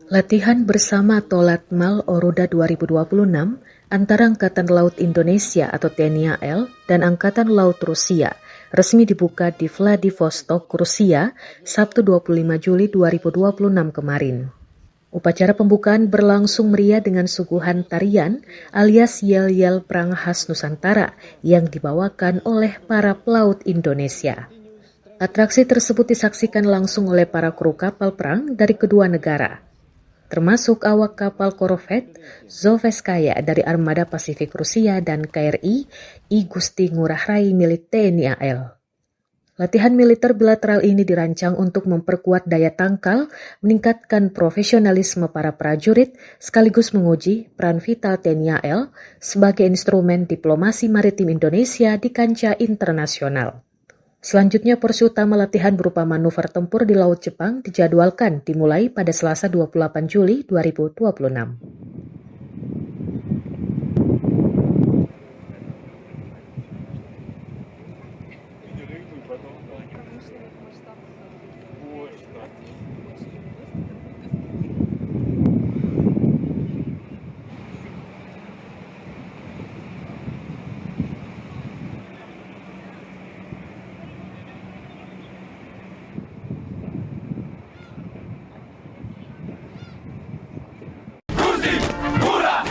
Latihan bersama Tolatmal Oruda 2026 antara Angkatan Laut Indonesia atau TNI AL dan Angkatan Laut Rusia resmi dibuka di Vladivostok, Rusia, Sabtu 25 Juli 2026 kemarin. Upacara pembukaan berlangsung meriah dengan suguhan tarian alias yel-yel perang khas Nusantara yang dibawakan oleh para pelaut Indonesia. Atraksi tersebut disaksikan langsung oleh para kru kapal perang dari kedua negara, termasuk awak kapal korvet Zoveskaya dari Armada Pasifik Rusia dan KRI I Gusti Ngurah Rai milik TNI AL. Latihan militer bilateral ini dirancang untuk memperkuat daya tangkal, meningkatkan profesionalisme para prajurit, sekaligus menguji peran vital TNI AL sebagai instrumen diplomasi maritim Indonesia di kancah internasional. Selanjutnya, porsi utama latihan berupa manuver tempur di Laut Jepang dijadwalkan dimulai pada Selasa 28 Juli 2026. Murah!